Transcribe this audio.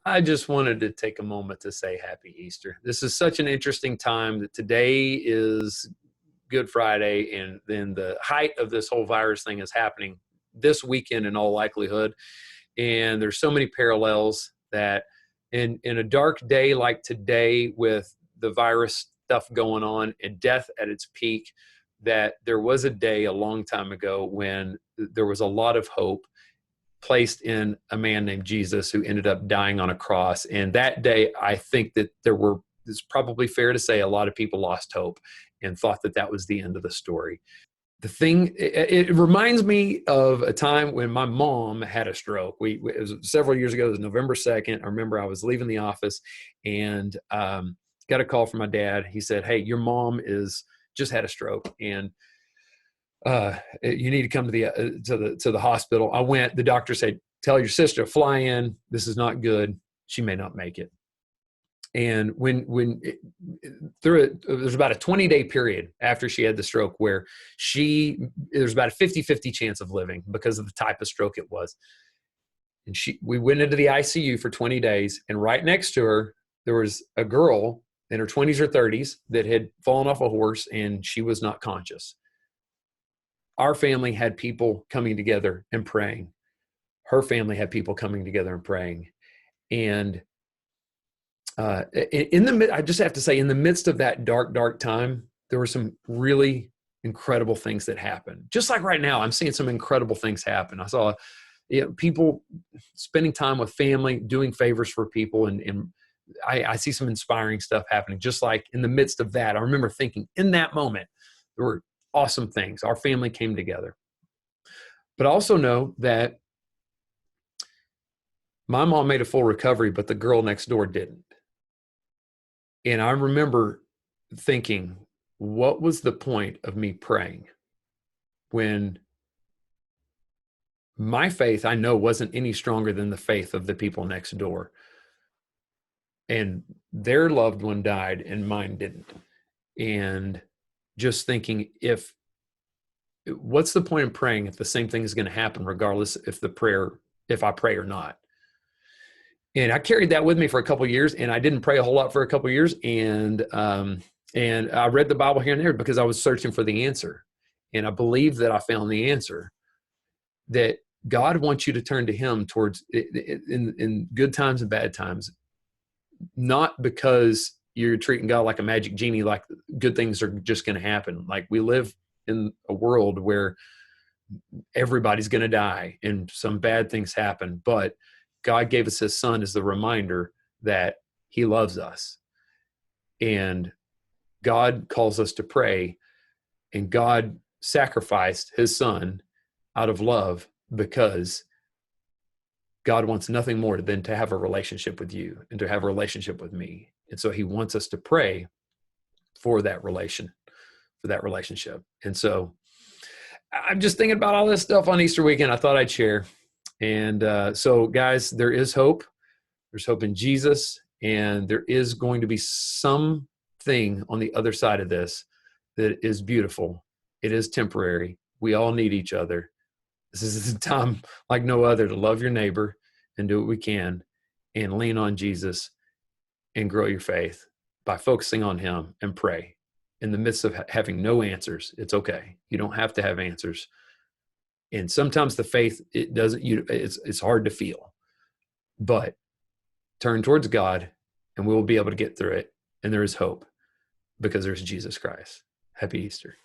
I just wanted to take a moment to say happy Easter. This is such an interesting time that today is Good Friday, and then the height of this whole virus thing is happening this weekend in all likelihood. And there's so many parallels that in a dark day like today with the virus stuff going on and death at its peak, that there was a day a long time ago when there was a lot of hope placed in a man named Jesus who ended up dying on a cross. And that day, I think that it's probably fair to say a lot of people lost hope and thought that that was the end of the story. It reminds me of a time when my mom had a stroke. It was several years ago. It was November 2nd. I remember I was leaving the office and got a call from my dad. He said, "Hey, your mom is just had a stroke, and you need to come to the hospital." I went. The doctor said, "Tell your sister to fly in. This is not good. She may not make it." And there's about a 20-day period after she had the stroke where there's about a 50-50 chance of living because of the type of stroke it was. And we went into the ICU for 20 days, and right next to her, there was a girl in her 20s or 30s that had fallen off a horse, and she was not conscious. Our family had people coming together and praying. Her family had people coming together and praying. And I just have to say, in the midst of that dark, dark time, there were some really incredible things that happened. Just like right now, I'm seeing some incredible things happen. I saw people spending time with family, doing favors for people, and I see some inspiring stuff happening. Just like in the midst of that, I remember thinking in that moment, there were awesome things. Our family came together. But I also know that my mom made a full recovery, but the girl next door didn't. And I remember thinking, what was the point of me praying when my faith, I know, wasn't any stronger than the faith of the people next door? And their loved one died and mine didn't. And just thinking, what's the point of praying if the same thing is going to happen regardless if I pray or not? And I carried that with me for a couple of years, and I didn't pray a whole lot for a couple of years. And I read the Bible here and there because I was searching for the answer. And I believe that I found the answer, that God wants you to turn to him towards in good times and bad times, not because you're treating God like a magic genie, like good things are just going to happen. Like, we live in a world where everybody's going to die and some bad things happen, but God gave us his son as the reminder that he loves us. And God calls us to pray, and God sacrificed his son out of love because God wants nothing more than to have a relationship with you and to have a relationship with me. And so he wants us to pray for that relationship. And so I'm just thinking about all this stuff on Easter weekend. I thought I'd share. And so, guys, there is hope. There's hope in Jesus, and there is going to be something on the other side of this that is beautiful. It is temporary. We all need each other. This is a time like no other to love your neighbor and do what we can and lean on Jesus and grow your faith by focusing on him and pray. In the midst of having no answers, it's okay. You don't have to have answers. And sometimes the faith, it's hard to feel, but turn towards God and we will be able to get through it. And there is hope because there's Jesus Christ. Happy Easter.